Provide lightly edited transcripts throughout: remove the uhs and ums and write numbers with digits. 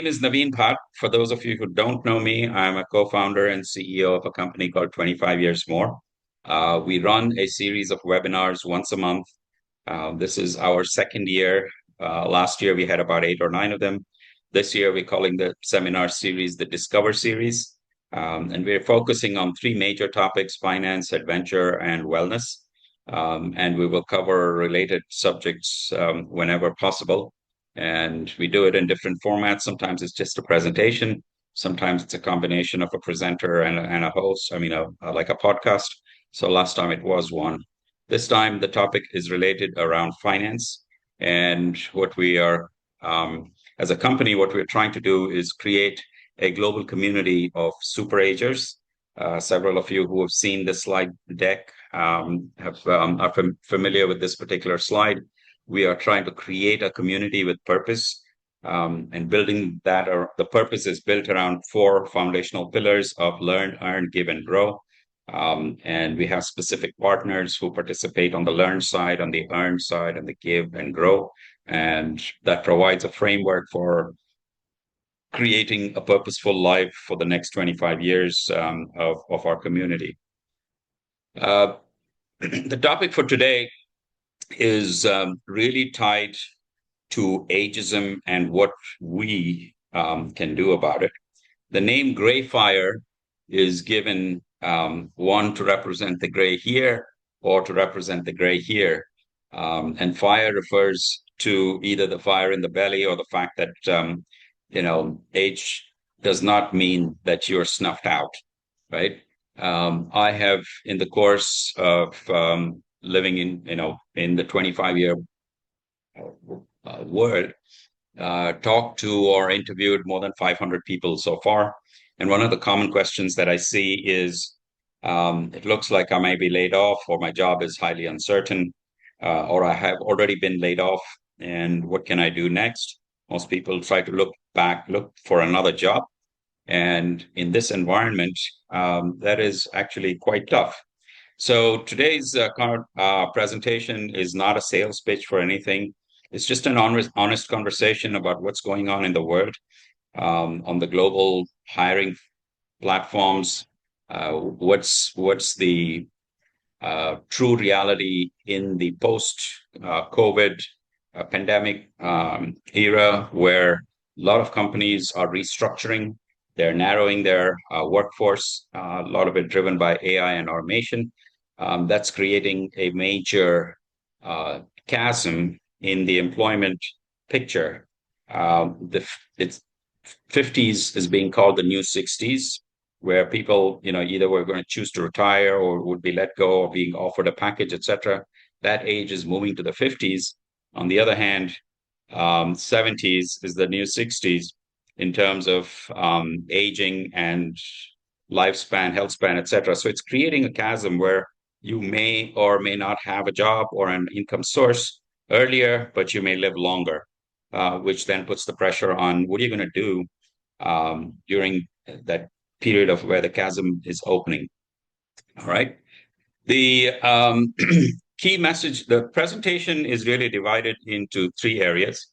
Name is Naveen Bhat. For those of you who don't know me, I'm a co-founder and CEO of a company called 25 Years More. We run a series of webinars once a month. This is our second year. Last year we had about 8 or 9 of them. This year we're calling the seminar series the Discover series. And we're focusing on three major topics: finance, adventure, and wellness. And we will cover related subjects whenever possible. And we do it in different formats. Sometimes it's just a presentation. Sometimes it's a combination of a presenter and a host. Like a podcast. So last time it was one. This time the topic is related around finance. And what we are, as a company, what we're trying to do is create a global community of super agers. Several of you who have seen the slide deck are familiar with this particular slide. We are trying to create a community with purpose, and building that, or the purpose is built around four foundational pillars of learn, earn, give, and grow. And we have specific partners who participate on the learn side, on the earn side, and the give and grow. And that provides a framework for creating a purposeful life for the next 25 years of our community. Uh, the topic for today is really tied to ageism and what we can do about it. The name Grayfire is given, one, to represent the gray here or to represent the gray here. And fire refers to either the fire in the belly or the fact that, age does not mean that you're snuffed out, right? I have, in the course of living in the 25-year world, talked to or interviewed more than 500 people so far. And one of the common questions that I see is, it looks like I may be laid off, or my job is highly uncertain, or I have already been laid off, and what can I do next? Most people try to look for another job. And in this environment, that is actually quite tough. So today's presentation is not a sales pitch for anything. It's just an honest conversation about what's going on in the world, on the global hiring platforms. What's the true reality in the post-COVID pandemic era, where a lot of companies are restructuring. They're narrowing their workforce, a lot of it driven by AI and automation. That's creating a major chasm in the employment picture. It's 50s is being called the new 60s, where people, either were going to choose to retire or would be let go or being offered a package, etc. That age is moving to the 50s. On the other hand, 70s is the new 60s in terms of aging and lifespan, health span, etc. So it's creating a chasm where you may or may not have a job or an income source earlier, but you may live longer, which then puts the pressure on what are you going to do during that period of where the chasm is opening. All right. The key message, the presentation is really divided into three areas,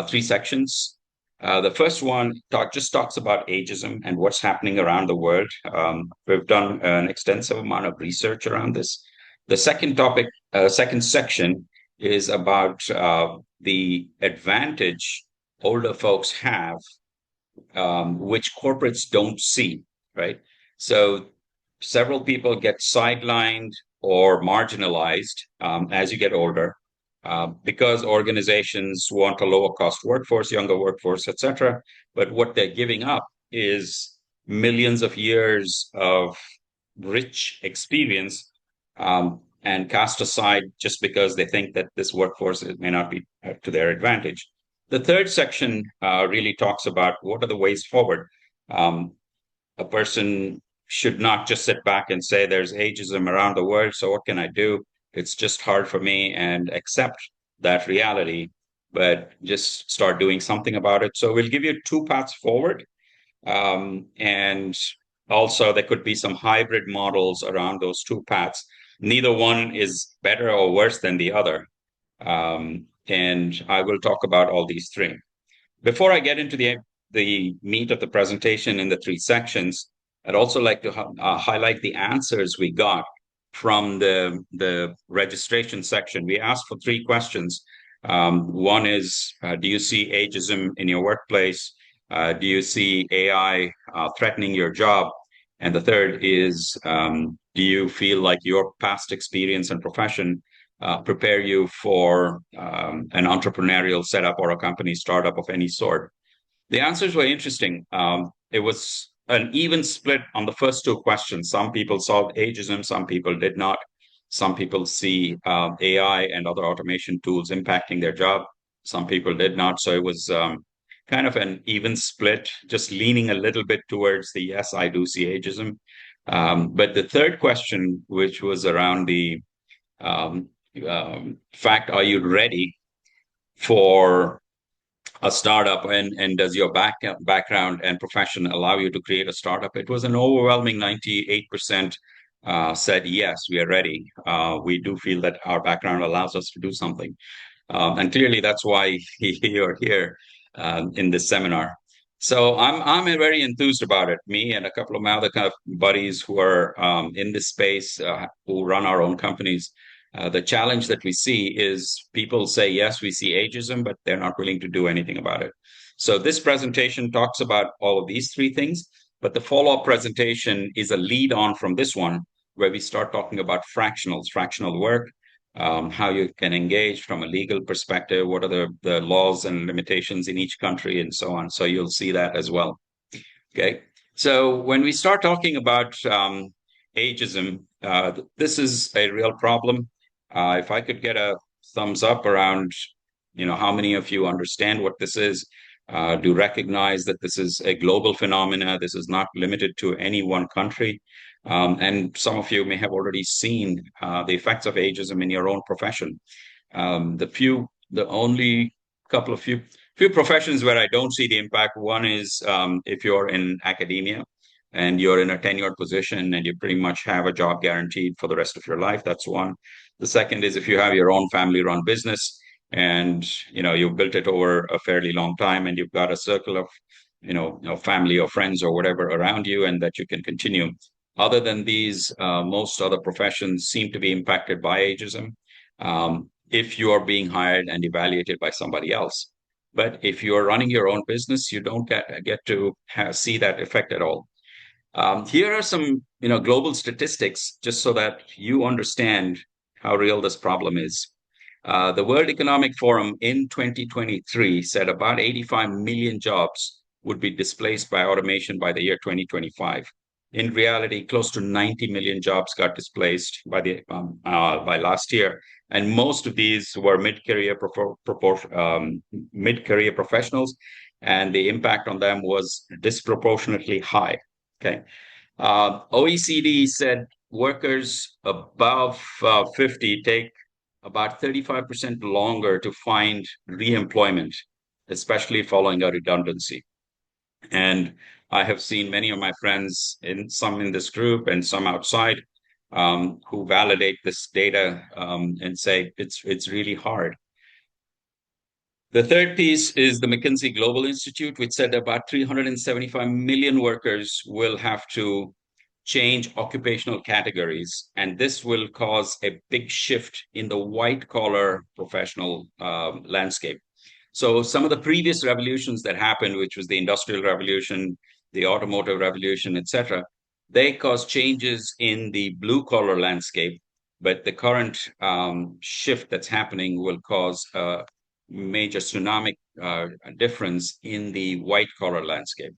three sections. The first one just talks about ageism and what's happening around the world. We've done an extensive amount of research around this. The second section is about the advantage older folks have, which corporates don't see, right? So several people get sidelined or marginalized as you get older, because organizations want a lower cost workforce, younger workforce, etc. But what they're giving up is millions of years of rich experience, and cast aside just because they think that this workforce may not be to their advantage. The third section really talks about what are the ways forward. A person should not just sit back and say there's ageism around the world, so what can I do? It's just hard for me, and accept that reality, but just start doing something about it. So we'll give you two paths forward. And also there could be some hybrid models around those two paths. Neither one is better or worse than the other. And I will talk about all these three. Before I get into the the meat of the presentation in the three sections, I'd also like to highlight the answers we got from the registration section. We asked for three questions. One is, do you see ageism in your workplace? Do you see AI threatening your job? And the third is, do you feel like your past experience and profession prepare you for an entrepreneurial setup or a company startup of any sort? The answers were interesting. It was an even split on the first two questions. Some people saw ageism, some people did not. Some people see AI and other automation tools impacting their job. Some people did not. So it was kind of an even split, just leaning a little bit towards the yes, I do see ageism. But the third question, which was around the um, fact, are you ready for a startup, and does your background and profession allow you to create a startup? It was an overwhelming 98% said yes, we are ready. We do feel that our background allows us to do something. And clearly that's why you're here in this seminar. So I'm very enthused about it. Me and a couple of my other kind of buddies who are in this space, who run our own companies. The challenge that we see is people say, yes, we see ageism, but they're not willing to do anything about it. So this presentation talks about all of these three things, but the follow-up presentation is a lead on from this one, where we start talking about fractionals, fractional work, how you can engage from a legal perspective, what are the laws and limitations in each country, and so on. So you'll see that as well. Okay. So when we start talking about ageism, this is a real problem. If I could get a thumbs up around, how many of you understand what this is, do recognize that this is a global phenomena. This is not limited to any one country. And some of you may have already seen the effects of ageism in your own profession. The only couple of few professions where I don't see the impact. One is if you're in academia and you're in a tenured position and you pretty much have a job guaranteed for the rest of your life. That's one. The second is if you have your own family-run business and you've built it over a fairly long time and you've got a circle of family or friends or whatever around you, and that you can continue. Other than these, most other professions seem to be impacted by ageism. If you are being hired and evaluated by somebody else. But if you're running your own business, you don't get to see that effect at all. Here are some global statistics just so that you understand how real this problem is. The World Economic Forum in 2023 said about 85 million jobs would be displaced by automation by the year 2025. In reality, close to 90 million jobs got displaced by last year, and most of these were mid-career professionals, and the impact on them was disproportionately high. Okay, OECD said workers above 50 take about 35% longer to find re-employment, especially following a redundancy. And I have seen many of my friends, some in this group and some outside, who validate this data and say it's really hard. The third piece is the McKinsey Global Institute, which said about 375 million workers will have to change occupational categories, and this will cause a big shift in the white collar professional landscape. So some of the previous revolutions that happened, which was the industrial revolution, the automotive revolution, etc., they caused changes in the blue collar landscape. But the current shift that's happening will cause a major tsunami difference in the white collar landscape.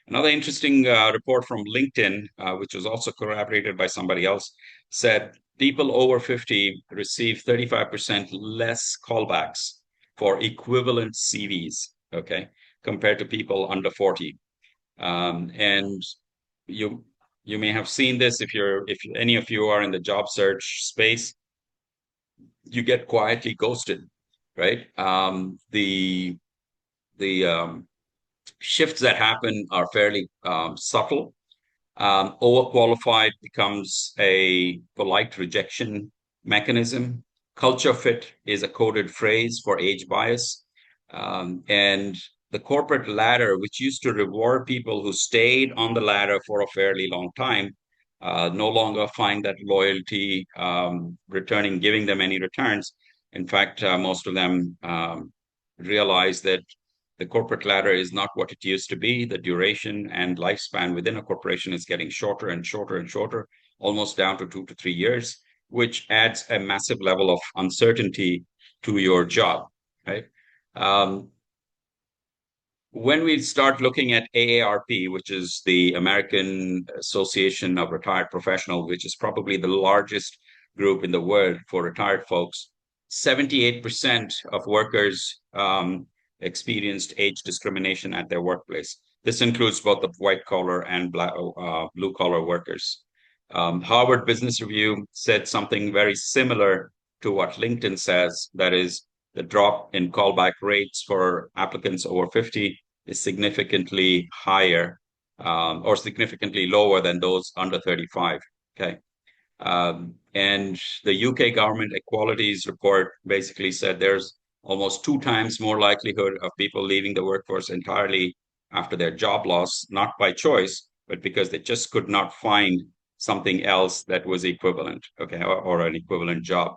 Another interesting report from LinkedIn, which was also corroborated by somebody else, said people over 50 receive 35% less callbacks for equivalent CVs, okay, compared to people under 40. And you may have seen this if any of you are in the job search space, you get quietly ghosted, right? The shifts that happen are fairly subtle. Overqualified becomes a polite rejection mechanism. Culture fit is a coded phrase for age bias. And the corporate ladder, which used to reward people who stayed on the ladder for a fairly long time, no longer find that loyalty returning, giving them any returns. In fact, most of them realize that the corporate ladder is not what it used to be. The duration and lifespan within a corporation is getting shorter and shorter and shorter, almost down to 2 to 3 years, which adds a massive level of uncertainty to your job, right? Um, when we start looking at AARP, which is the American Association of Retired Professionals, which is probably the largest group in the world for retired folks, 78% of workers experienced age discrimination at their workplace. This includes both the white collar and blue collar workers. Harvard Business Review said something very similar to what LinkedIn says, that is, the drop in callback rates for applicants over 50 is significantly higher or significantly lower than those under 35. Okay. And the UK government equalities report basically said there's almost 2 times more likelihood of people leaving the workforce entirely after their job loss, not by choice, but because they just could not find something else that was equivalent, okay, or an equivalent job.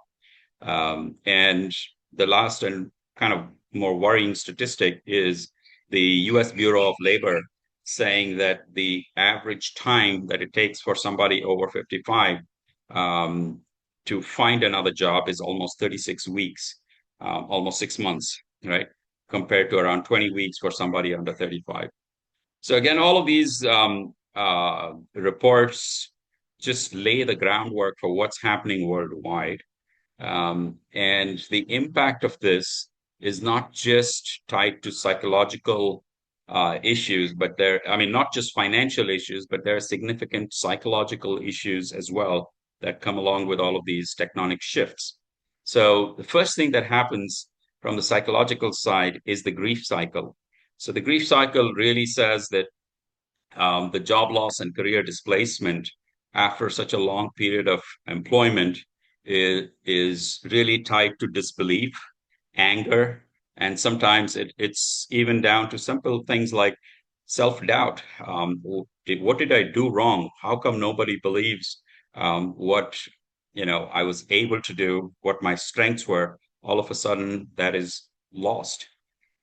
And the last and kind of more worrying statistic is the US Bureau of Labor saying that the average time that it takes for somebody over 55 um, to find another job is almost 36 weeks, almost 6 months, right? Compared to around 20 weeks for somebody under 35. So again, all of these reports just lay the groundwork for what's happening worldwide. And the impact of this is not just tied to psychological issues, but I mean, not just financial issues, but there are significant psychological issues as well that come along with all of these tectonic shifts. So the first thing that happens from the psychological side is the grief cycle. So the grief cycle really says that the job loss and career displacement after such a long period of employment is really tied to disbelief, anger, and sometimes it's even down to simple things like self-doubt. What did I do wrong? How come nobody believes what I was able to do, what my strengths were? All of a sudden, that is lost.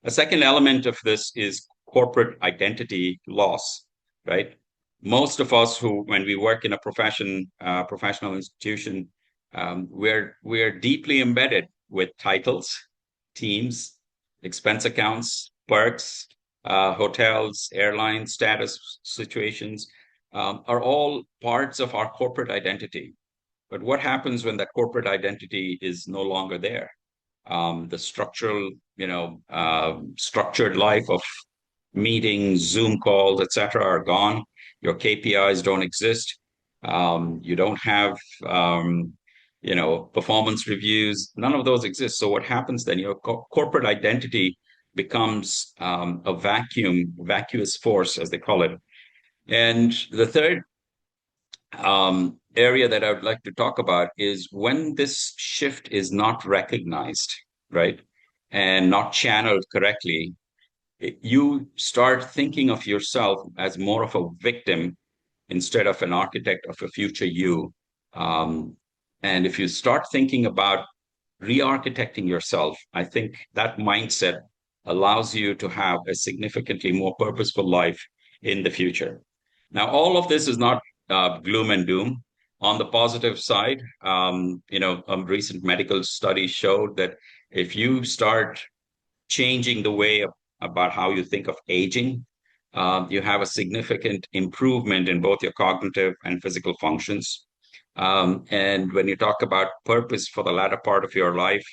A second element of this is corporate identity loss, right? Most of us who, when we work in a professional institution, we're deeply embedded with titles, teams, expense accounts, perks, hotels, airline status situations, are all parts of our corporate identity. But what happens when that corporate identity is no longer there? The structured life of meetings, Zoom calls, etc., are gone. Your KPIs don't exist. You don't have, performance reviews. None of those exist. So what happens then? Your corporate identity becomes a vacuous force, as they call it. And the third area that I would like to talk about is when this shift is not recognized, right, and not channeled correctly, you start thinking of yourself as more of a victim instead of an architect of a future you. Um, and if you start thinking about re-architecting yourself, I think that mindset allows you to have a significantly more purposeful life in the future. Now, all of this is not gloom and doom. On the positive side, a recent medical study showed that if you start changing the way about how you think of aging, you have a significant improvement in both your cognitive and physical functions. And when you talk about purpose for the latter part of your life,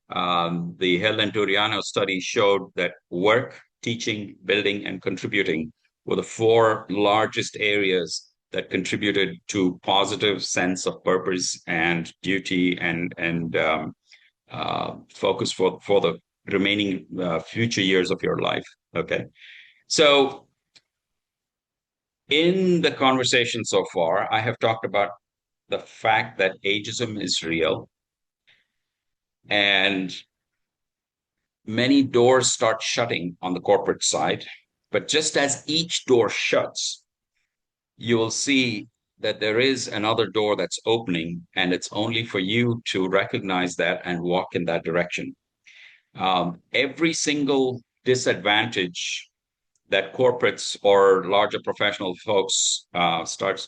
the Hill and Turiano study showed that work, teaching, building, and contributing were the 4 largest areas that contributed to positive sense of purpose and duty and focus for the remaining future years of your life. Okay. So in the conversation so far, I have talked about the fact that ageism is real. And many doors start shutting on the corporate side. But just as each door shuts, you will see that there is another door that's opening, and it's only for you to recognize that and walk in that direction. Every single disadvantage that corporates or larger professional folks starts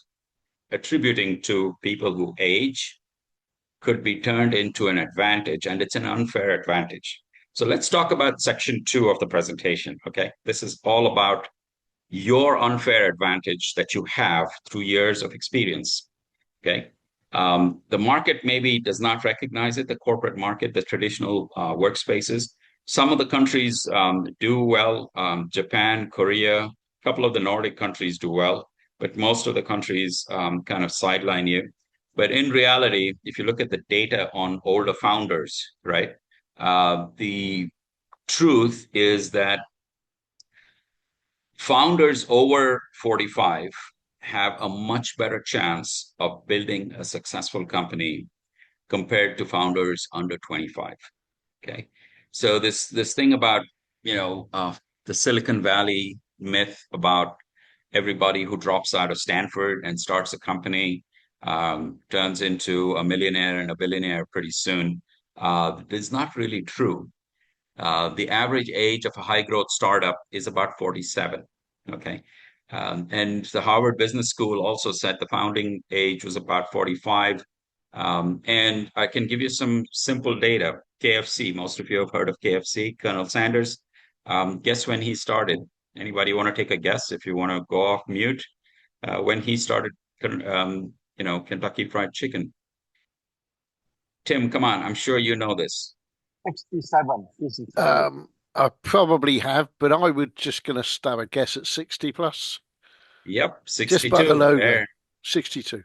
attributing to people who age could be turned into an advantage, and it's an unfair advantage. So let's talk about section 2 of the presentation. Okay. This is all about your unfair advantage that you have through years of experience. Okay. The market maybe does not recognize it, the corporate market, the traditional workspaces. Some of the countries do well. Japan, Korea, a couple of the Nordic countries do well, but most of the countries kind of sideline you. But in reality, if you look at the data on older founders, right, the truth is that founders over 45 have a much better chance of building a successful company compared to founders under 25. Okay. So this thing about, you know, the Silicon Valley myth about everybody who drops out of Stanford and starts a company turns into a millionaire and a billionaire pretty soon. Is not really true. The average age of a high growth startup is about 47. Okay. And the Harvard Business School also said the founding age was about 45. And I can give you some simple data. KFC, most of you have heard of KFC, Colonel Sanders. Guess when he started? Anybody want to take a guess if you want to go off mute? When he started, Kentucky Fried Chicken. Tim, come on. I'm sure you know this. 67, 67. I probably have, but I would just going to stab a guess at 60 plus. Yep, Just by the 62. logo. There. 62.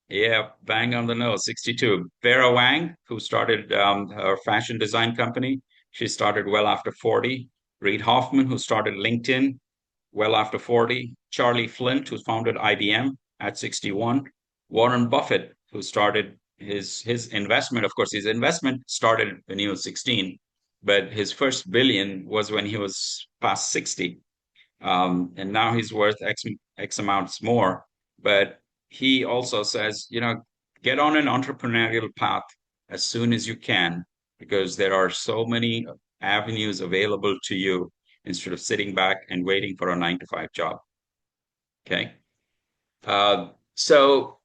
Yeah, bang on the nose, 62. Vera Wang, who started her fashion design company, she started well after 40. Reid Hoffman, who started LinkedIn, well after 40. Charlie Flint, who founded IBM at 61. Warren Buffett, who started his investment, of course, his investment started when he was 16, but his first billion was when he was past 60. And now he's worth X amounts more. But he also says, get on an entrepreneurial path as soon as you can, because there are so many avenues available to you instead of sitting back and waiting for a 9 to 5 job. Okay. So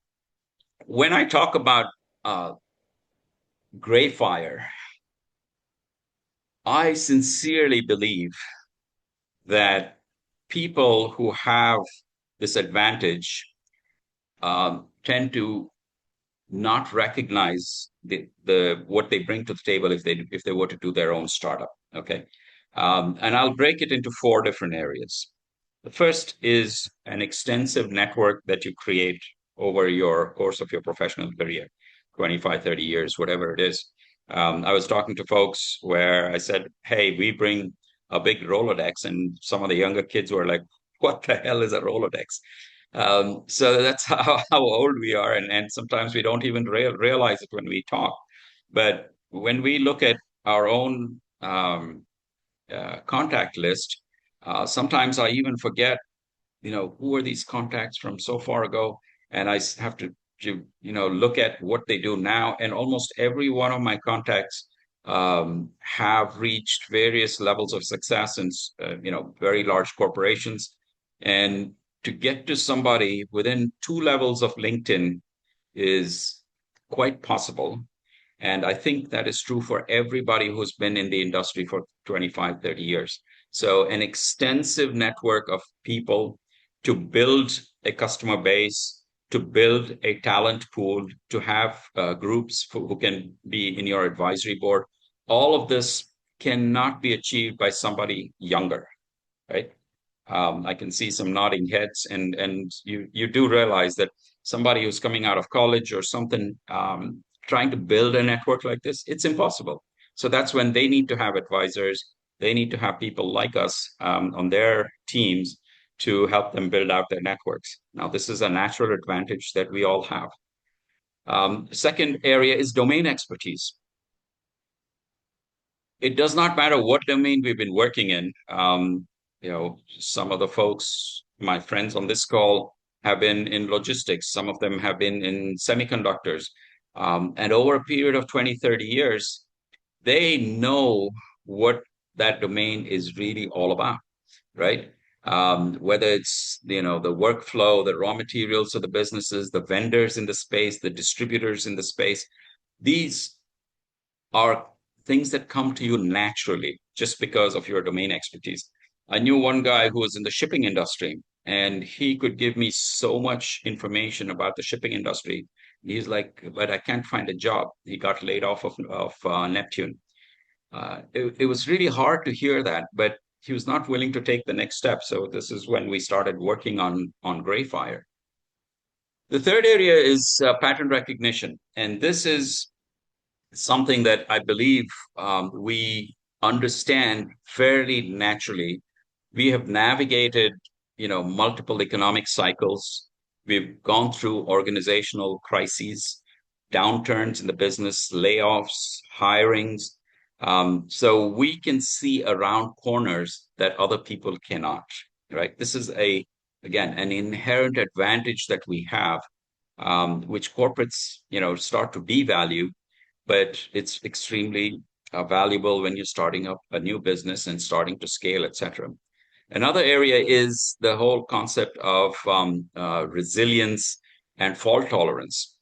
when I talk about Grayfire, I sincerely believe that people who have this advantage tend to not recognize the what they bring to the table if they were to do their own startup. Okay, and I'll break it into 4 different areas. The first is an extensive network that you create over your course of your professional career, 25, 30 years, whatever it is. I was talking to folks where I said, hey, we bring a big Rolodex, and some of the younger kids were like, what the hell is a Rolodex? So that's how old we are. And sometimes we don't even realize it when we talk. But when we look at our own contact list, sometimes I even forget, who are these contacts from so far ago? And I have to look at what they do now. And almost every one of my contacts have reached various levels of success in, very large corporations. And to get to somebody within 2 levels of LinkedIn is quite possible. And I think that is true for everybody who's been in the industry for 25, 30 years. So an extensive network of people to build a customer base, to build a talent pool, to have groups who can be in your advisory board. All of this cannot be achieved by somebody younger, right? I can see some nodding heads, and you do realize that somebody who's coming out of college or something, trying to build a network like this, it's impossible. So that's when they need to have advisors. They need to have people like us on their teams to help them build out their networks. Now, this is a natural advantage that we all have. Second area is domain expertise. it does not matter what domain we've been working in. Some of the folks, my friends on this call, have been in logistics. Some of them have been in semiconductors. And over a period of 20, 30 years, they know what that domain is really all about, right? Whether it's, the workflow, the raw materials of the businesses, the vendors in the space, the distributors in the space, these are things that come to you naturally just because of your domain expertise. I knew one guy who was in the shipping industry, and he could give me so much information about the shipping industry. He's like, but I can't find a job. He got laid off of Neptune. It was really hard to hear that, but he was not willing to take the next step. So this is when we started working on GreyFire. The third area is pattern recognition, and this is something that I believe we understand fairly naturally. We have navigated, multiple economic cycles. We've gone through organizational crises, downturns in the business, layoffs, hirings. So we can see around corners that other people cannot, right? This is again, an inherent advantage that we have, which corporates, start to devalue, but it's extremely valuable when you're starting up a new business and starting to scale, etc. Another area is the whole concept of resilience and fault tolerance.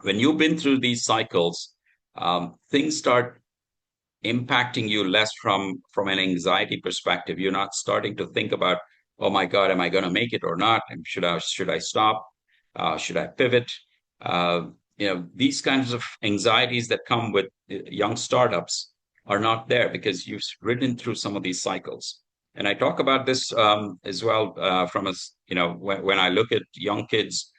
When you've been through these cycles, things start impacting you less from an anxiety perspective. You're not starting to think about, oh my God, am I going to make it or not? And should I stop? Should I pivot? These kinds of anxieties that come with young startups are not there because you've ridden through some of these cycles. And I talk about this as well from us. When I look at young kids,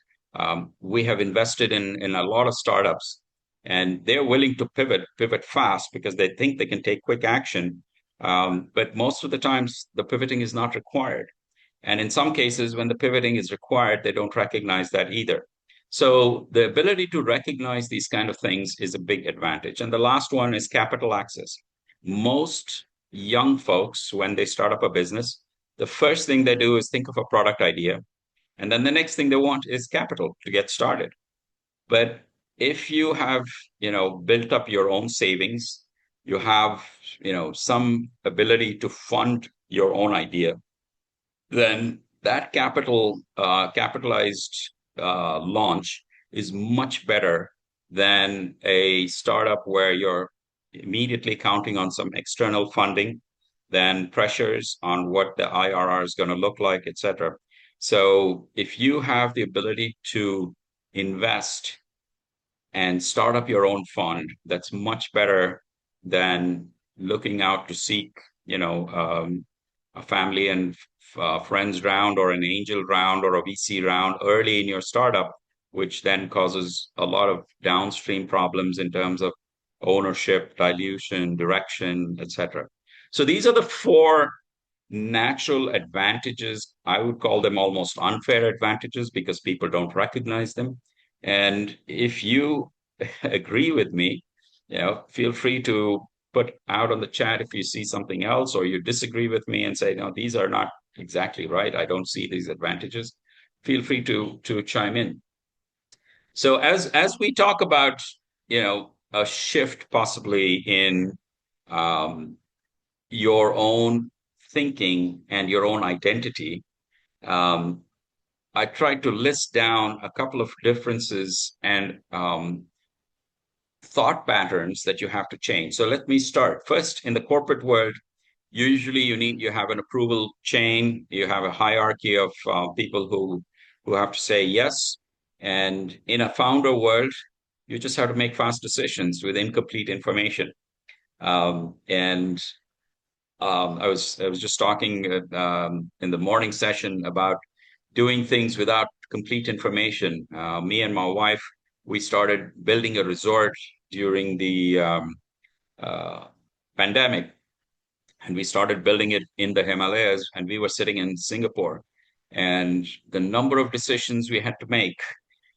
we have invested in a lot of startups, and they're willing to pivot fast because they think they can take quick action. But most of the times, the pivoting is not required. And in some cases, when the pivoting is required, they don't recognize that either. So the ability to recognize these kind of things is a big advantage. And the last one is capital access. Most young folks, when they start up a business, the first thing they do is think of a product idea. And then the next thing they want is capital to get started. But if you have, built up your own savings, you have, some ability to fund your own idea, then that capitalized launch is much better than a startup where you're immediately counting on some external funding, then pressures on what the IRR is going to look like, etc. So if you have the ability to invest and start up your own fund, that's much better than looking out to seek, a family and friends round or an angel round or a VC round early in your startup, which then causes a lot of downstream problems in terms of ownership, dilution, direction, etc. So these are the four natural advantages. I would call them almost unfair advantages because people don't recognize them. And if you agree with me, feel free to put out on the chat if you see something else or you disagree with me and say, no, these are not exactly right. I don't see these advantages. Feel free to chime in. So as we talk about, a shift possibly in your own thinking and your own identity, um, I tried to list down a couple of differences and thought patterns that you have to change. So let me start. First, in the corporate world, usually you have an approval chain, you have a hierarchy of people who have to say yes. And in a founder world, you just have to make fast decisions with incomplete information. And I was just talking in the morning session about doing things without complete information. Me and my wife, we started building a resort during the uh, pandemic, and we started building it in the Himalayas, and we were sitting in Singapore. And the number of decisions we had to make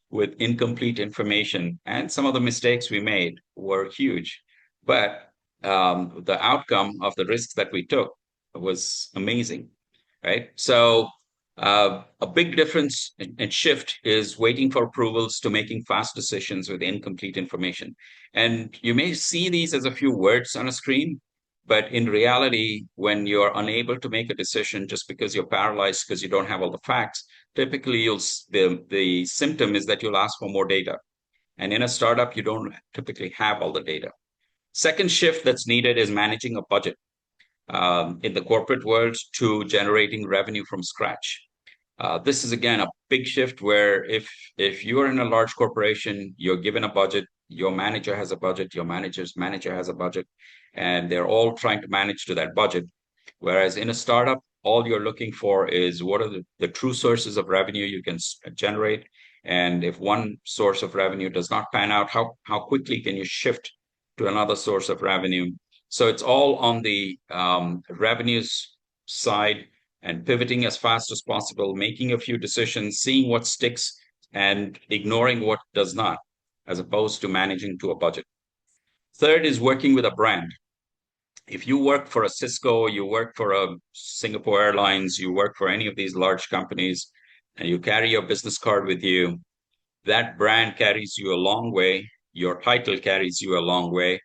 with incomplete information and some of the mistakes we made were huge. But the outcome of the risks that we took was amazing, right? So a big difference and shift is waiting for approvals to making fast decisions with incomplete information. And you may see these as a few words on a screen, but in reality, when you're unable to make a decision just because you're paralyzed because you don't have all the facts, typically the symptom is that you'll ask for more data. And in a startup, you don't typically have all the data. Second shift that's needed is managing a budget in the corporate world to generating revenue from scratch. This is again a big shift where if you're in a large corporation, you're given a budget, your manager has a budget, your manager's manager has a budget, and they're all trying to manage to that budget. Whereas in a startup, all you're looking for is what are the true sources of revenue you can generate. And if one source of revenue does not pan out, how quickly can you shift to another source of revenue? So it's all on the revenues side and pivoting as fast as possible, making a few decisions, seeing what sticks and ignoring what does not, as opposed to managing to a budget. Third is working with a brand. If you work for a Cisco, you work for a Singapore Airlines, you work for any of these large companies, and you carry your business card with you, that brand carries you a long way. Your title carries you a long way.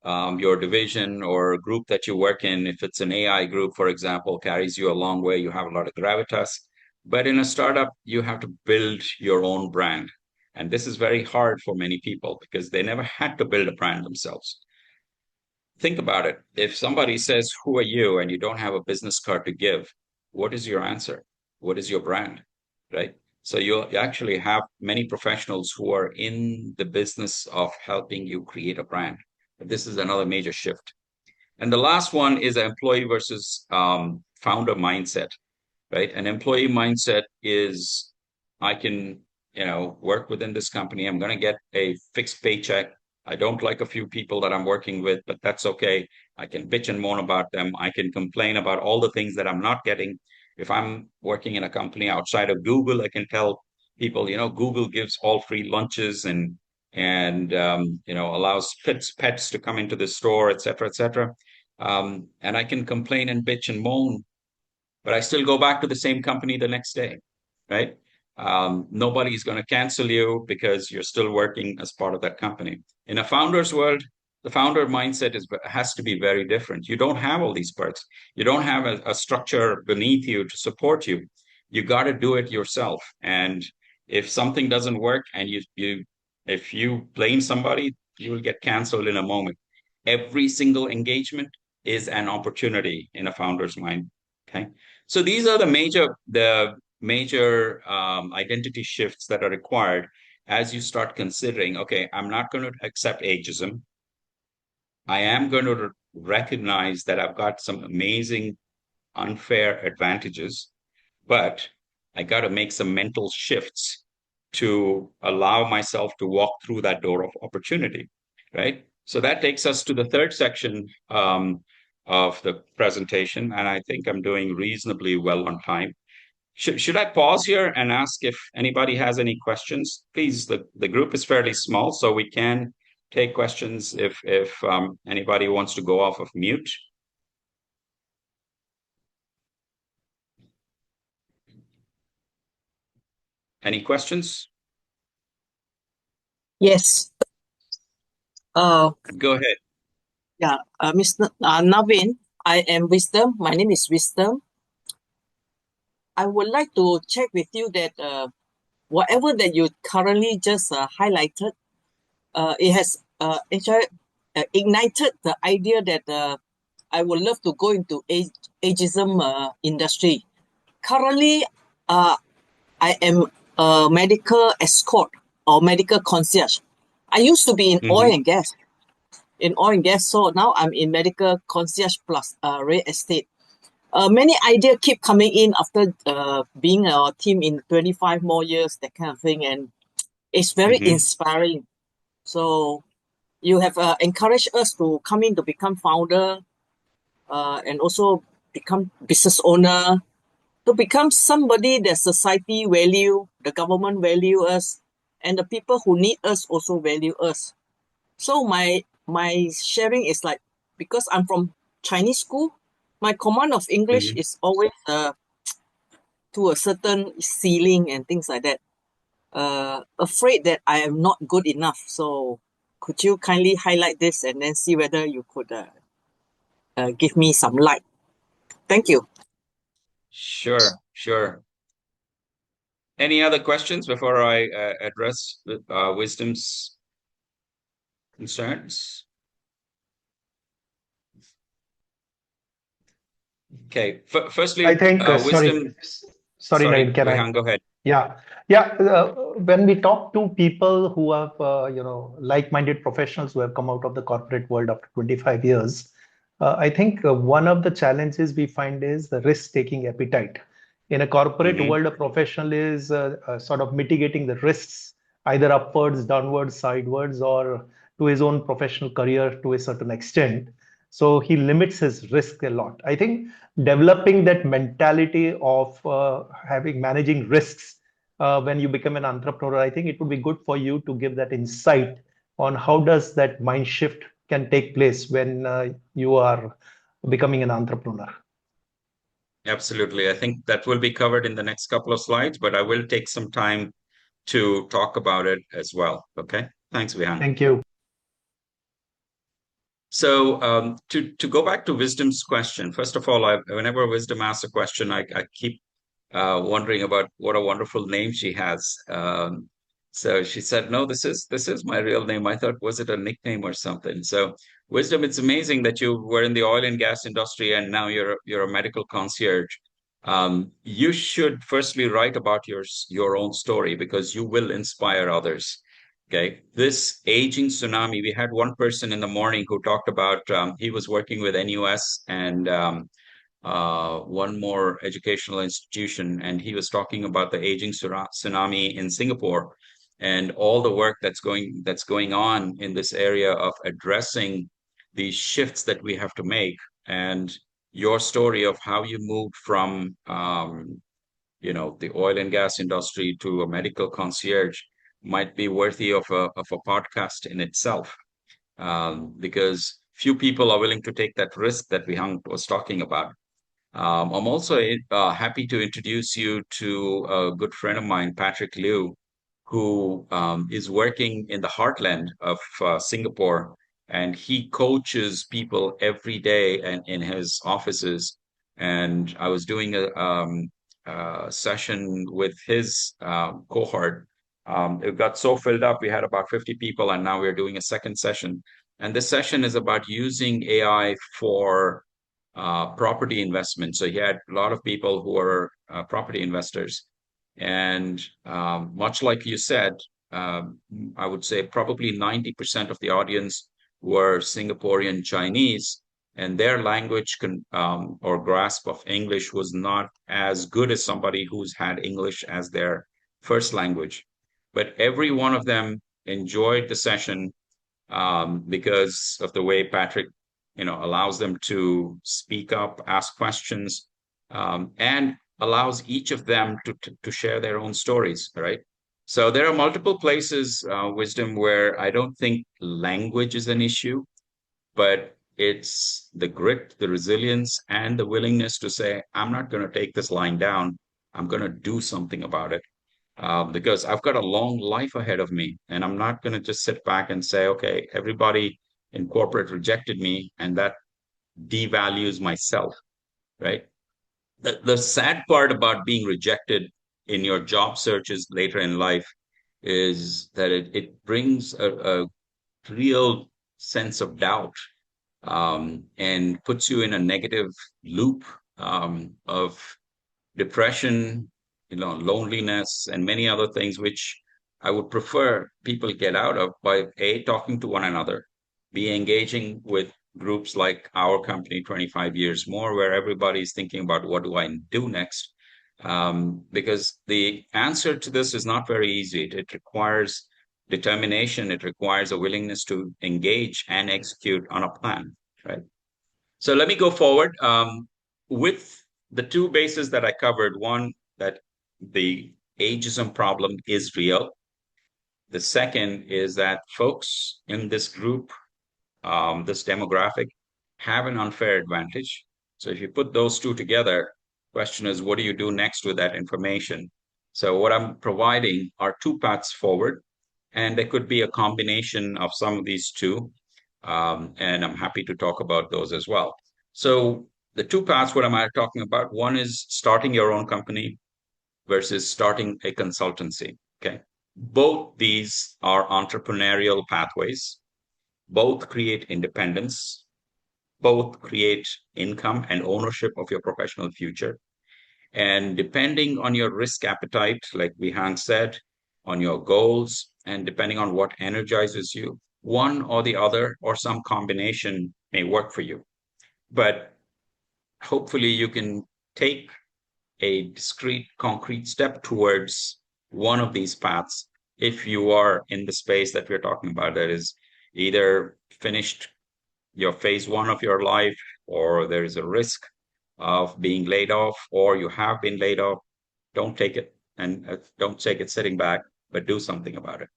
Your division or group that you work in, if it's an AI group, for example, carries you a long way. You have a lot of gravitas. But in a startup, you have to build your own brand. And this is very hard for many people because they never had to build a brand themselves. Think about it. If somebody says, "Who are you?" and you don't have a business card to give, what is your answer? What is your brand? Right? So you actually have many professionals who are in the business of helping you create a brand. This is another major shift. And the last one is employee versus founder mindset, right? An employee mindset is I can, work within this company. I'm going to get a fixed paycheck. I don't like a few people that I'm working with, but that's okay. I can bitch and moan about them. I can complain about all the things that I'm not getting. If I'm working in a company outside of Google, I can tell people, Google gives all free lunches and allows pets to come into the store, et cetera, et cetera. And I can complain and bitch and moan, but I still go back to the same company the next day, right? Nobody's going to cancel you because you're still working as part of that company. In a founder's world, the founder mindset has to be very different. You don't have all these perks. You don't have a structure beneath you to support you. You got to do it yourself. And if something doesn't work and if you blame somebody, you will get canceled in a moment. Every single engagement is an opportunity in a founder's mind. Okay. So these are the major identity shifts that are required as you start considering, okay, I'm not going to accept ageism. I am going to recognize that I've got some amazing unfair advantages, but I got to make some mental shifts to allow myself to walk through that door of opportunity, right? So that takes us to the third section of the presentation, and I think I'm doing reasonably well on time. Should I pause here and ask if anybody has any questions? Please, the group is fairly small, so we can take questions if anybody wants to go off of mute. Any questions? Yes. Go ahead. Yeah, Mr. Naveen, I am Wisdom. My name is Wisdom. I would like to check with you that whatever that you currently just highlighted, it has actually ignited the idea that I would love to go into ageism industry. Currently, I am a medical escort or medical concierge. I used to be in oil and gas. So now I'm in medical concierge plus real estate. Many ideas keep coming in after being a team in 25 more years, that kind of thing, and it's very inspiring. So you have encouraged us to come in to become founder and also become business owner, to become somebody that society value, the government value us, and the people who need us also value us. So my sharing is like, because I'm from Chinese school, my command of English Mhm. is always to a certain ceiling and things like that. Afraid that I am not good enough. So could you kindly highlight this and then see whether you could give me some light? Thank you. Sure, sure. Any other questions before I address Wisdom's concerns? Okay. Firstly, I think, Wisdom. sorry, Sorry, Naveen, can I? Rehan, go ahead. Yeah, yeah. When we talk to people who have, like-minded professionals who have come out of the corporate world after 25 years, I think one of the challenges we find is the risk-taking appetite. In a corporate Hmm. world, a professional is sort of mitigating the risks either upwards, downwards, sidewards, or to his own professional career to a certain extent. So he limits his risk a lot. I think developing that mentality of having managing risks when you become an entrepreneur, I think it would be good for you to give that insight on how does that mind shift can take place when you are becoming an entrepreneur. Absolutely. I think that will be covered in the next couple of slides, but I will take some time to talk about it as well. Okay. Thanks, Vihan. Thank you. So to go back to Wisdom's question, first of all, whenever Wisdom asks a question, I keep wondering about what a wonderful name she has. So she said, "No, this is my real name." I thought, was it a nickname or something? So, Wisdom, it's amazing that you were in the oil and gas industry and now you're a medical concierge. You should firstly write about your own story because you will inspire others. Okay, this aging tsunami. We had one person in the morning who talked about he was working with NUS and one more educational institution, and he was talking about the aging tsunami in Singapore and all the work that's going on in this area of addressing these shifts that we have to make. And your story of how you moved from the oil and gas industry to a medical concierge might be worthy of a podcast in itself, because few people are willing to take that risk that Vihang was talking about. I'm also happy to introduce you to a good friend of mine, Patrick Liu, who is working in the heartland of Singapore, and he coaches people every day and in his offices. And I was doing a session with his cohort. It got so filled up, we had about 50 people, and now we're doing a second session. And this session is about using AI for property investment. So he had a lot of people who are property investors. And much like you said, um, I would say probably 90% of the audience were Singaporean Chinese, and their language or grasp of English was not as good as somebody who's had English as their first language. But every one of them enjoyed the session because of the way Patrick, allows them to speak up, ask questions, and allows each of them to share their own stories, right? So there are multiple places, Wisdom, where I don't think language is an issue, but it's the grit, the resilience, and the willingness to say, I'm not going to take this lying down. I'm going to do something about it because I've got a long life ahead of me, and I'm not going to just sit back and say, okay, everybody in corporate rejected me, and that devalues myself, right? The sad part about being rejected in your job searches later in life is that it brings a real sense of doubt and puts you in a negative loop of depression, loneliness, and many other things, which I would prefer people get out of by A, talking to one another, B, engaging with groups like our company, 25 years more, where everybody's thinking about what do I do next. Because the answer to this is not very easy. It requires determination, it requires a willingness to engage and execute on a plan, right? So let me go forward with the two bases that I covered. One, that the ageism problem is real. The second is that folks in this group, this demographic, have an unfair advantage. So if you put those two together, question is, what do you do next with that information? So what I'm providing are two paths forward, and there could be a combination of some of these two. And I'm happy to talk about those as well. So the two paths, what am I talking about? One is starting your own company versus starting a consultancy. Okay. Both these are entrepreneurial pathways. Both create independence. Both create income and ownership of your professional future. And depending on your risk appetite, like Vihan said, on your goals, and depending on what energizes you, one or the other or some combination may work for you. But hopefully you can take a discrete, concrete step towards one of these paths if you are in the space that we're talking about, that is either finished your phase one of your life, or there is a risk of being laid off, or you have been laid off. Don't take it, and don't take it sitting back, but do something about it.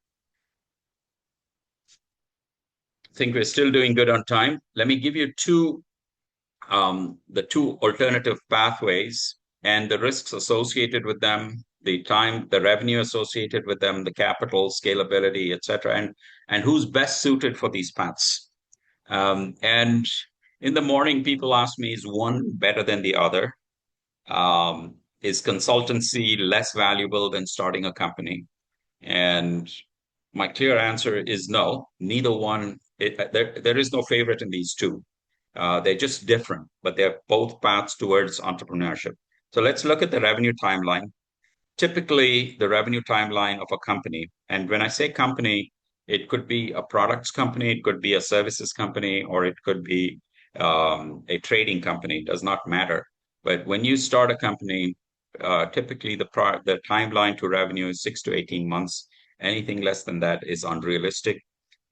I think we're still doing good on time. Let me give you the two alternative pathways and the risks associated with them, the time, the revenue associated with them, the capital, scalability, etc., and who's best suited for these paths. And in the morning, people ask me, is one better than the other? Is consultancy less valuable than starting a company? And my clear answer is no, neither one. There is no favorite in these two. They're just different, but they're both paths towards entrepreneurship. So let's look at the revenue timeline. Typically, the revenue timeline of a company, and when I say company, it could be a products company, it could be a services company, or it could be a trading company, it does not matter. But when you start a company, typically the timeline to revenue is 6 to 18 months. Anything less than that is unrealistic.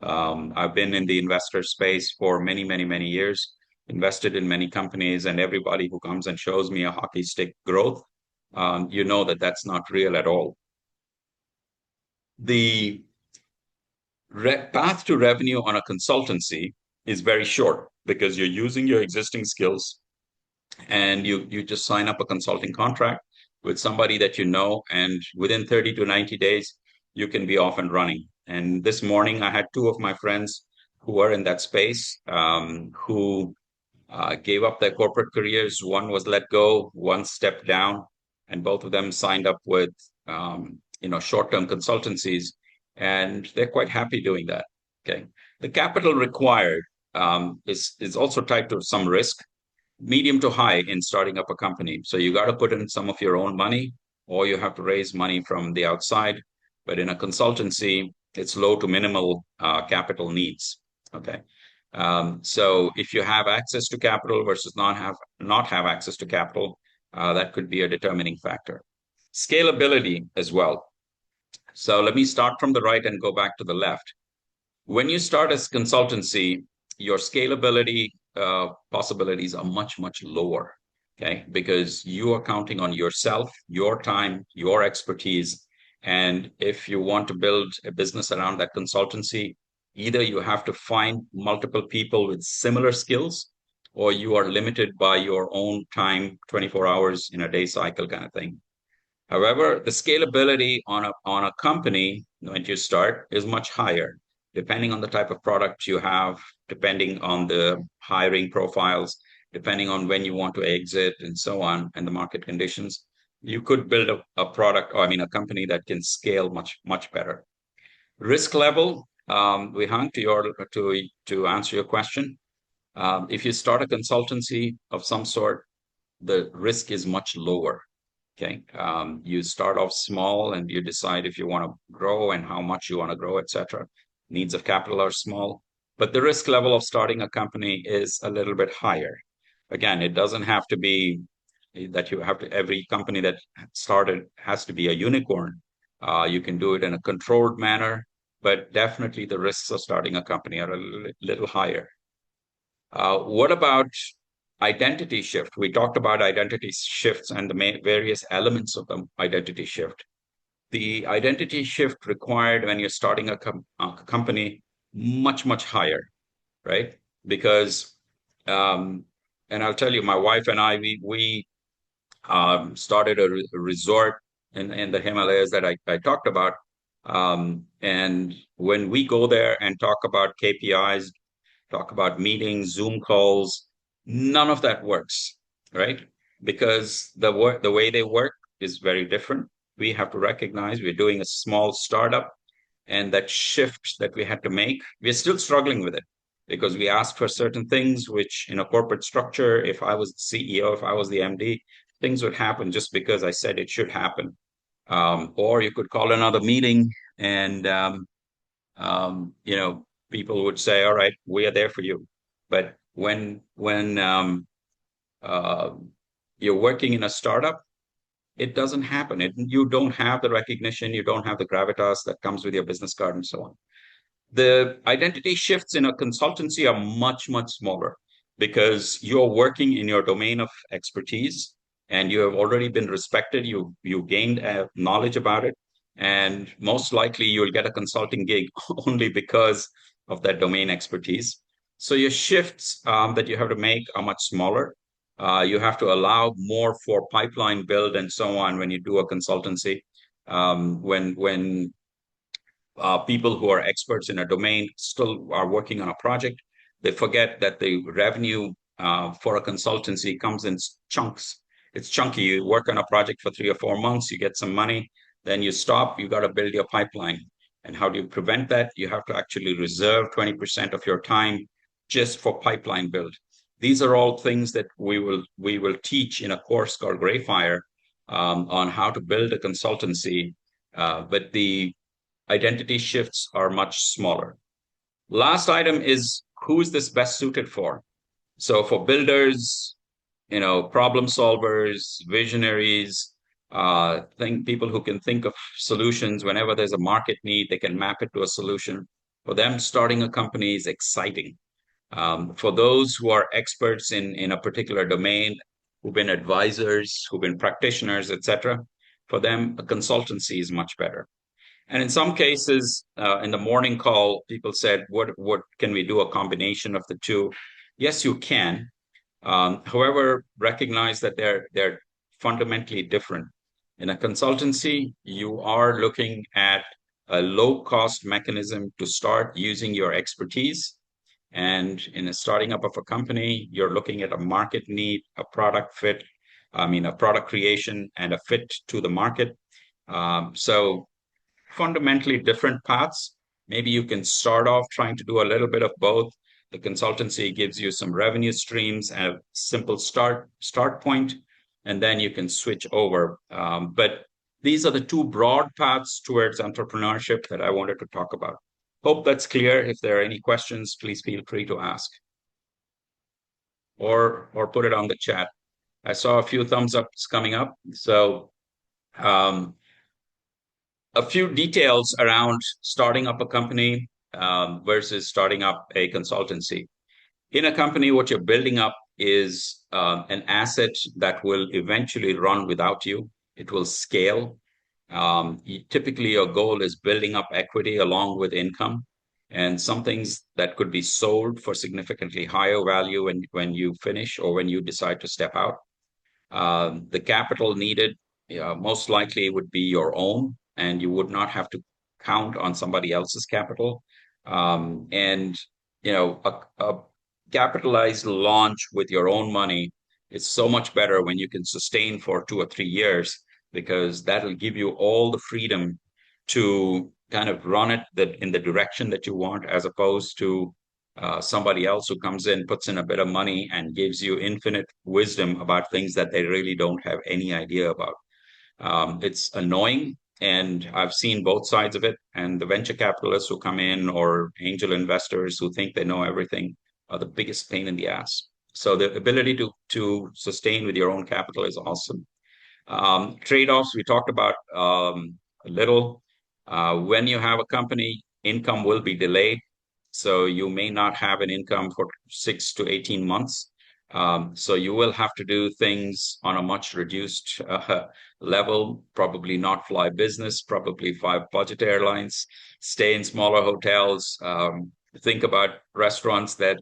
I've been in the investor space for many, many, many years, invested in many companies, and everybody who comes and shows me a hockey stick growth, you know that that's not real at all. The path to revenue on a consultancy is very short because you're using your existing skills, and you just sign up a consulting contract with somebody that you know, and within 30 to 90 days, you can be off and running. And this morning, I had two of my friends who were in that space, who gave up their corporate careers. One was let go, one stepped down, and both of them signed up with short-term consultancies, and they're quite happy doing that. Okay, the capital required is also tied to some risk, medium to high, in starting up a company. So you got to put in some of your own money, or you have to raise money from the outside. But in a consultancy, it's low to minimal capital needs. Okay. So if you have access to capital versus not have access to capital, that could be a determining factor. Scalability as well. So let me start from the right and go back to the left. When you start as consultancy, your scalability possibilities are much, much lower, okay? Because you are counting on yourself, your time, your expertise. And if you want to build a business around that consultancy, either you have to find multiple people with similar skills, or you are limited by your own time, 24 hours in a day cycle kind of thing. However, the scalability on a company when you start is much higher, depending on the type of product you have, depending on the hiring profiles, depending on when you want to exit and so on, and the market conditions. You could build a product, or I mean, a company that can scale much, much better. Risk level, Vihan, to answer your question, if you start a consultancy of some sort, the risk is much lower. Okay. You start off small and you decide if you want to grow and how much you want to grow, etc. Needs of capital are small, but the risk level of starting a company is a little bit higher. Again, it doesn't have to be that you have to, every company that started has to be a unicorn. You can do it in a controlled manner, but definitely the risks of starting a company are a little higher. What about identity shift? We talked about identity shifts and the various elements of the identity shift. The identity shift required when you're starting a company, much, much higher, right? Because and I'll tell you, my wife and I, we started a resort in the Himalayas that I talked about. And when we go there and talk about KPIs, talk about meetings, Zoom calls, none of that works, right? Because the way they work is very different. We have to recognize we're doing a small startup, and that shift that we had to make, we're still struggling with it because we ask for certain things, which in a corporate structure, if I was the CEO, if I was the MD, things would happen just because I said it should happen. Or you could call another meeting and, people would say, all right, we are there for you. But when uh, you're working in a startup, it doesn't happen. You don't have the recognition, you don't have the gravitas that comes with your business card and so on. The identity shifts in a consultancy are much, much smaller because you're working in your domain of expertise and you have already been respected. You gained knowledge about it. And most likely you'll get a consulting gig only because of that domain expertise. So your shifts that you have to make are much smaller. You have to allow more for pipeline build and so on when you do a consultancy. When people who are experts in a domain still are working on a project, they forget that the revenue for a consultancy comes in chunks. It's chunky. You work on a project for 3 or 4 months, you get some money, then you stop, you got to build your pipeline. And how do you prevent that? You have to actually reserve 20% of your time just for pipeline build. These are all things that we will teach in a course called GreyFire on how to build a consultancy. But the identity shifts are much smaller. Last item is who is this best suited for? So for builders, problem solvers, visionaries, think people who can think of solutions whenever there's a market need, they can map it to a solution. For them, starting a company is exciting. For those who are experts in a particular domain, who've been advisors, who've been practitioners, etc., for them, a consultancy is much better. And in some cases, in the morning call, people said, "What can we do? A combination of the two?" Yes, you can. However, recognize that they're fundamentally different. In a consultancy, you are looking at a low cost mechanism to start using your expertise. And in a starting up of a company, you're looking at a market need, a product fit, a product creation and a fit to the market. So fundamentally different paths. Maybe you can start off trying to do a little bit of both. The consultancy gives you some revenue streams and a simple start point, and then you can switch over. But these are the two broad paths towards entrepreneurship that I wanted to talk about. Hope that's clear. If there are any questions, please feel free to ask or put it on the chat. I saw a few thumbs ups coming up. So a few details around starting up a company versus starting up a consultancy. In a company, what you're building up is an asset that will eventually run without you. It will scale. Typically, your goal is building up equity along with income, and some things that could be sold for significantly higher value when you finish or when you decide to step out. The capital needed most likely would be your own, and you would not have to count on somebody else's capital. And a capitalized launch with your own money is so much better when you can sustain for 2 or 3 years, because that'll give you all the freedom to kind of run it in the direction that you want, as opposed to somebody else who comes in, puts in a bit of money, and gives you infinite wisdom about things that they really don't have any idea about. It's annoying, and I've seen both sides of it. And the venture capitalists who come in or angel investors who think they know everything are the biggest pain in the ass. So the ability to sustain with your own capital is awesome. Trade-offs, we talked about a little. When you have a company, income will be delayed. So you may not have an income for 6 to 18 months. So you will have to do things on a much reduced level, probably not fly business, probably fly budget airlines, stay in smaller hotels, think about restaurants that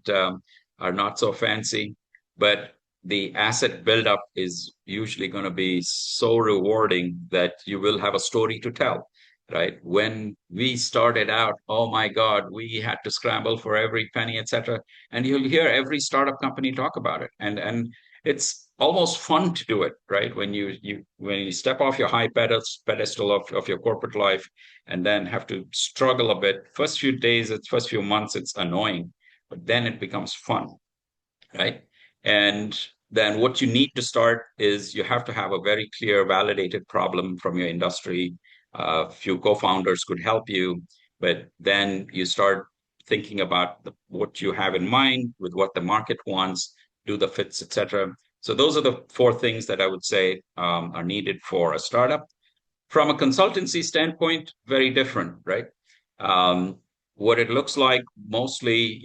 are not so fancy, but the asset buildup is usually going to be so rewarding that you will have a story to tell, right? When we started out, oh my God, we had to scramble for every penny, etc. And you'll hear every startup company talk about it. And it's almost fun to do it, right? When you step off your high pedestal of your corporate life and then have to struggle a bit. First few days, first few months, it's annoying, but then it becomes fun, right? And then what you need to start is you have to have a very clear, validated problem from your industry. A few co-founders could help you, but then you start thinking about what you have in mind with what the market wants, do the fits, etc. So those are the four things that I would say are needed for a startup. From a consultancy standpoint, very different, right? Um, what it looks like, mostly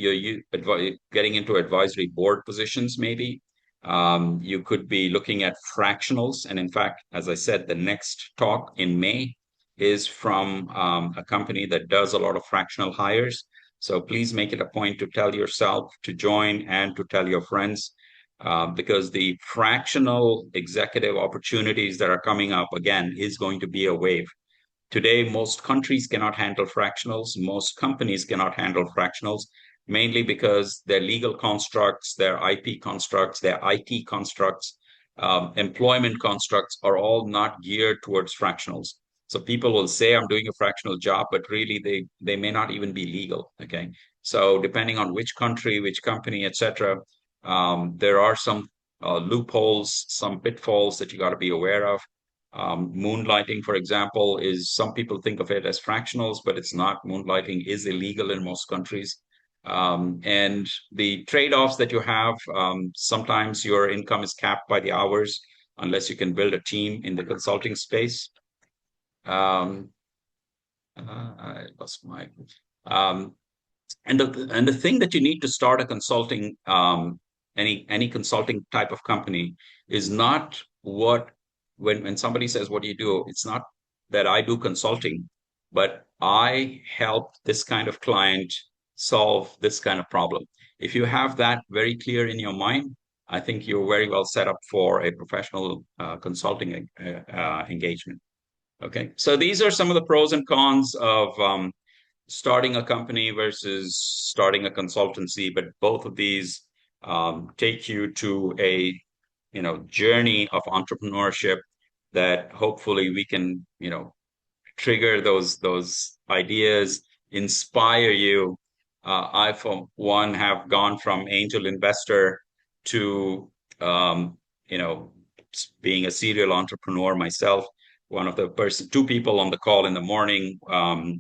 getting into advisory board positions, maybe. You could be looking at fractionals. And in fact, as I said, the next talk in May is from a company that does a lot of fractional hires. So please make it a point to tell yourself to join and to tell your friends, because the fractional executive opportunities that are coming up again is going to be a wave. Today, most countries cannot handle fractionals. Most companies cannot handle fractionals, mainly because their legal constructs, their IP constructs, their IT constructs, employment constructs are all not geared towards fractionals. So people will say, I'm doing a fractional job, but really they may not even be legal. Okay. So depending on which country, which company, etc., there are some loopholes, some pitfalls that you got to be aware of. Moonlighting, for example, is some people think of it as fractionals, but it's not. Moonlighting is illegal in most countries. And the trade-offs that you have, sometimes your income is capped by the hours unless you can build a team in the consulting space. I lost my. Um, and the thing that you need to start a consulting, any consulting type of company is not when somebody says, what do you do? It's not that I do consulting, but I help this kind of client solve this kind of problem. If you have that very clear in your mind, I think you're very well set up for a professional consulting engagement. Okay, so these are some of the pros and cons of starting a company versus starting a consultancy, but both of these take you to a journey of entrepreneurship that hopefully we can trigger those ideas, inspire you. I, for one, have gone from angel investor to you know being a serial entrepreneur myself. One of the two people on the call in the morning,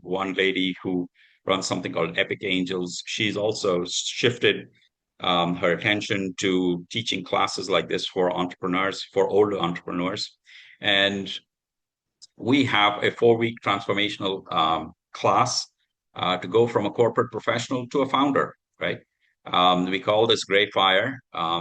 one lady who runs something called Epic Angels. She's also shifted her attention to teaching classes like this for entrepreneurs, for older entrepreneurs. And we have a 4-week transformational class to go from a corporate professional to a founder, right? We call this GreyFire.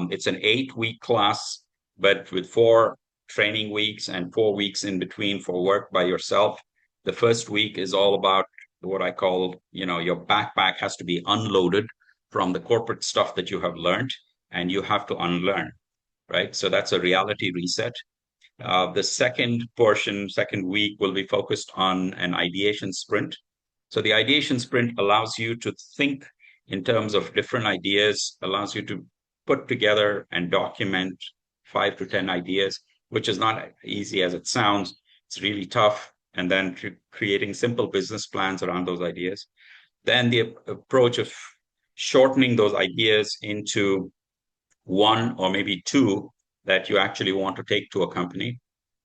It's an 8-week class, but with 4 training weeks and 4 weeks in between for work by yourself. The first week is all about what I call, your backpack has to be unloaded from the corporate stuff that you have learned, and you have to unlearn, right? So that's a reality reset. The second week will be focused on an ideation sprint. So the ideation sprint allows you to think in terms of different ideas, allows you to put together and document 5 to 10 ideas, which is not easy as it sounds. It's really tough. And then creating simple business plans around those ideas. Then the approach of shortening those ideas into 1 or maybe 2 that you actually want to take to a company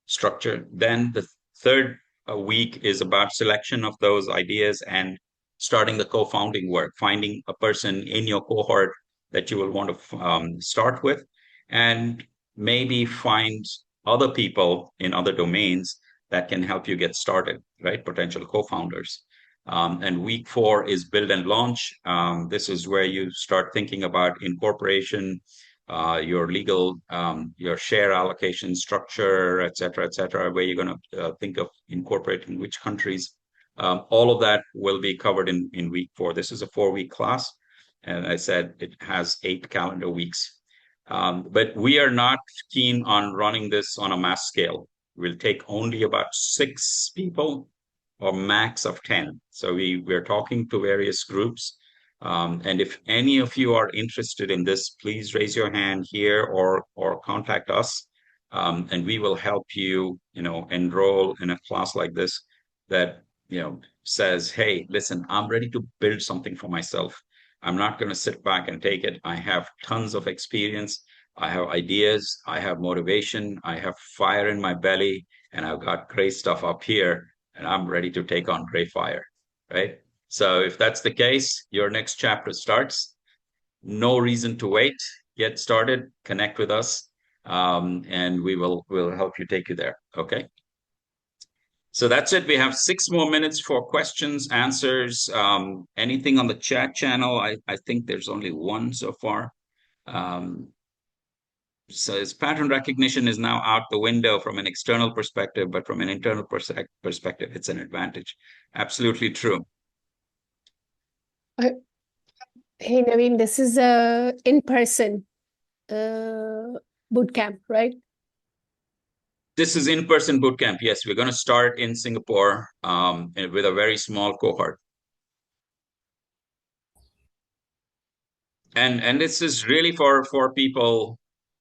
structure. Then the third week is about selection of those ideas and starting the co-founding work, finding a person in your cohort that you will want to start with, and maybe find other people in other domains that can help you get started, right? Potential co-founders. And week 4 is build and launch. This is where you start thinking about incorporation, your legal, your share allocation structure, et cetera, where you're going to think of incorporating which countries. All of that will be covered in week 4. This is a 4-week class. And I said it has 8 calendar weeks. But we are not keen on running this on a mass scale. We'll take only about 6 people or max of 10. So we're talking to various groups. And if any of you are interested in this, please raise your hand here or contact us. And we will help you, enroll in a class like this that, says, hey, listen, I'm ready to build something for myself. I'm not going to sit back and take it. I have tons of experience. I have ideas. I have motivation. I have fire in my belly, and I've got great stuff up here, and I'm ready to take on Grayfire, right? So if that's the case, your next chapter starts. No reason to wait. Get started. Connect with us, and we'll help you take you there. Okay. So that's it. We have 6 more minutes for questions, answers, anything on the chat channel. I think there's only one so far. So its pattern recognition is now out the window from an external perspective, but from an internal perspective, it's an advantage. Absolutely true. Hey, Naveen, this is a in-person boot camp, right? This is in-person boot camp. Yes, we're going to start in Singapore with a very small cohort. And this is really for people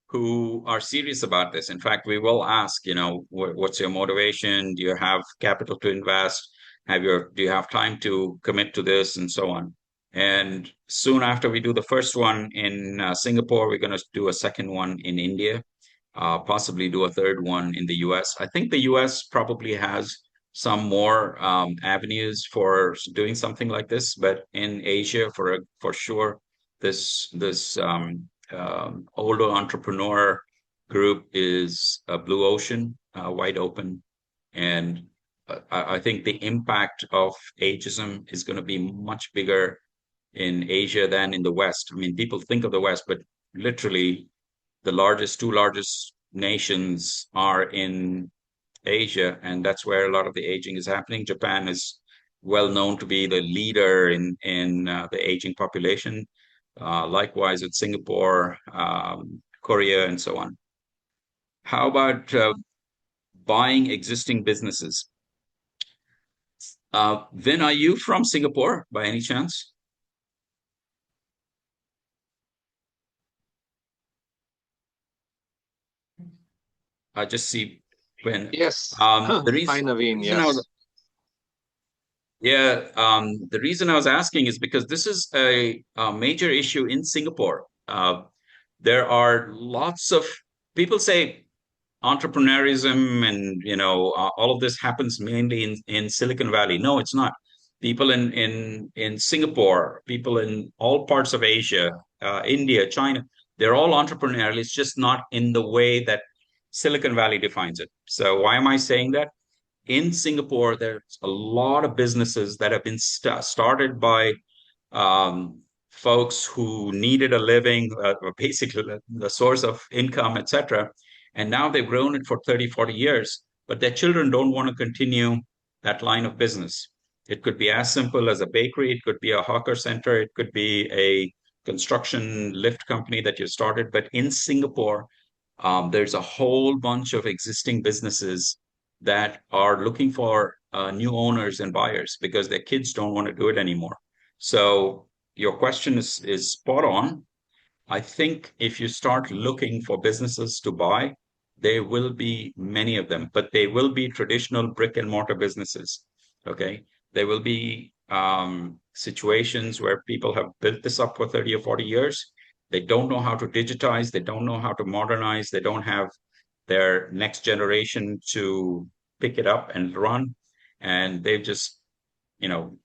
who are serious about this. In fact, we will ask, what's your motivation? Do you have capital to invest? Do you have time to commit to this, and so on? And soon after we do the first one in Singapore, we're going to do a second one in India, possibly do a third one in the US. I think the US probably has some more avenues for doing something like this, but in Asia, for sure, this older entrepreneur group is a blue ocean, wide open, and I think the impact of ageism is going to be much bigger in Asia than in the West. I mean, people think of the West, but literally the two largest nations are in Asia, and that's where a lot of the aging is happening. Japan is well known to be the leader in the aging population. Likewise with Singapore, Korea, and so on. How about buying existing businesses? Vin, are you from Singapore by any chance? I just see Vin. Yes. The reason, Hi, Naveen. reason I Yes. was Yeah, the reason I was asking is because this is a major issue in Singapore. There are lots of people say entrepreneurism and all of this happens mainly in Silicon Valley. No, it's not. People in Singapore, people in all parts of Asia, India, China, they're all entrepreneurial. It's just not in the way that Silicon Valley defines it. So why am I saying that? In Singapore, there's a lot of businesses that have been started by um, folks who needed a living, or basically the source of income, etc. And now they've grown it for 30, 40 years, but their children don't want to continue that line of business. It could be as simple as a bakery, it could be a hawker center, it could be a construction lift company that you started. But in Singapore, there's a whole bunch of existing businesses that are looking for new owners and buyers because their kids don't want to do it anymore. So your question is spot on. I think if you start looking for businesses to buy, there will be many of them, but they will be traditional brick and mortar businesses. Okay. There will be situations where people have built this up for 30 or 40 years. They don't know how to digitize, they don't know how to modernize, they don't have their next generation to pick it up and run. And they've just, you know,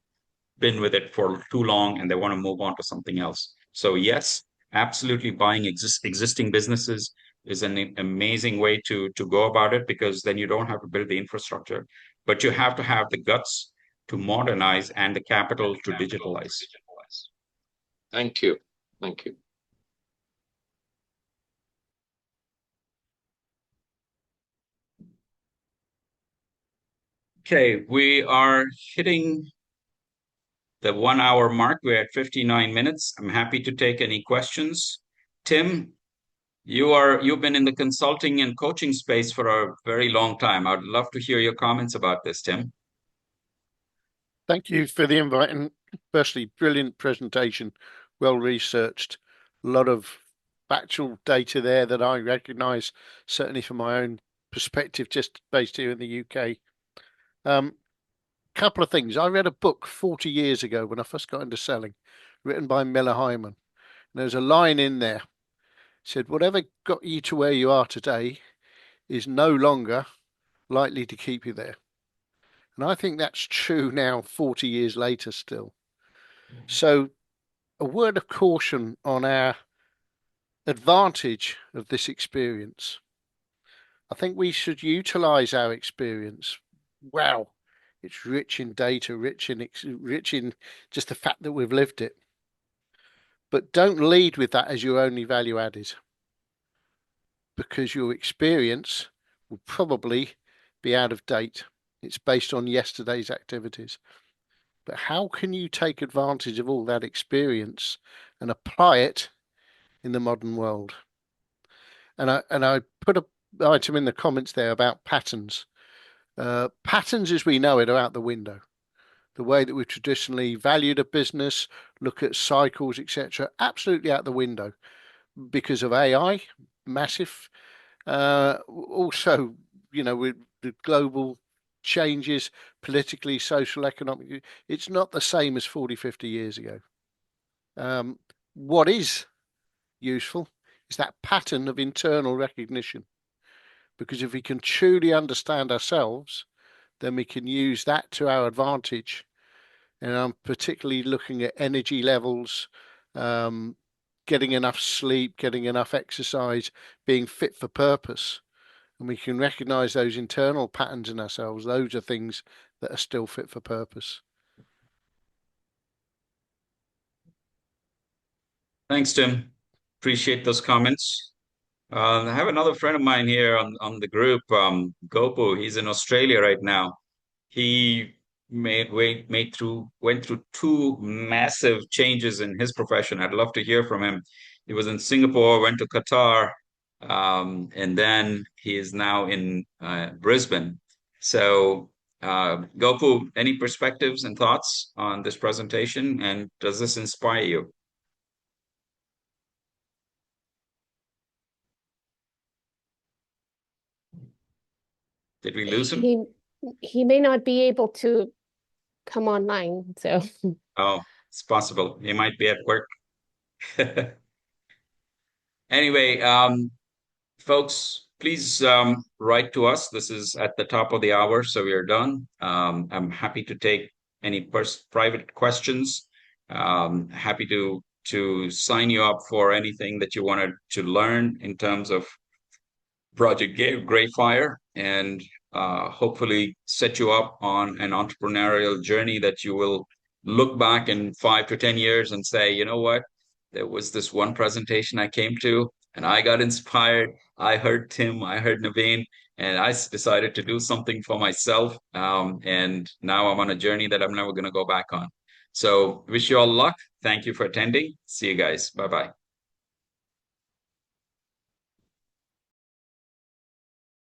been with it for too long and they want to move on to something else. So yes, absolutely buying existing businesses is an amazing way to go about it because then you don't have to build the infrastructure, but you have to have the guts to modernize and the capital to digitalize. Thank you. Thank you. Okay, we are hitting the 1 hour mark. We're at 59 minutes. I'm happy to take any questions. Tim, you've been in the consulting and coaching space for a very long time. I'd love to hear your comments about this, Tim. Thank you for the invite, and firstly, brilliant presentation, well researched, a lot of factual data there that I recognise, certainly from my own perspective, just based here in the UK. Couple of things. I read a book 40 years ago when I first got into selling, written by Miller Hyman. And there's a line in there. It said, whatever got you to where you are today is no longer likely to keep you there. And I think that's true now, 40 years later still. So a word of caution on our advantage of this experience. I think we should utilize our experience. Wow, it's rich in data, rich in just the fact that we've lived it. But don't lead with that as your only value added, because your experience will probably be out of date. It's based on yesterday's activities. But how can you take advantage of all that experience and apply it in the modern world? And I put an item in the comments there about patterns. Patterns as we know it are out the window. The way that we've traditionally valued a business, look at cycles, etc., absolutely out the window because of AI, massive. Also, with the global changes, politically, social, economic, it's not the same as 40, 50 years ago. What is useful is that pattern of internal recognition, because if we can truly understand ourselves, then we can use that to our advantage. And I'm particularly looking at energy levels, getting enough sleep, getting enough exercise, being fit for purpose. And we can recognize those internal patterns in ourselves. Those are things that are still fit for purpose. Thanks, Tim. Appreciate those comments. I have another friend of mine here on the group, Gopu. He's in Australia right now. He went through two massive changes in his profession. I'd love to hear from him. He was in Singapore, went to Qatar, and then he is now in Brisbane. So, Gopu, any perspectives and thoughts on this presentation, and does this inspire you? Did we lose him? He may not be able to come online, so. Oh, it's possible. He might be at work. Anyway, folks, please write to us. This is at the top of the hour, so we are done. I'm happy to take any private questions. Happy to sign you up for anything that you wanted to learn in terms of Project Grayfire, and hopefully set you up on an entrepreneurial journey that you will look back in 5 to 10 years and say, you know what? There was this one presentation I came to and I got inspired. I heard Tim, I heard Naveen, and I decided to do something for myself. And now I'm on a journey that I'm never going to go back on. So wish you all luck. Thank you for attending. See you guys. Bye-bye.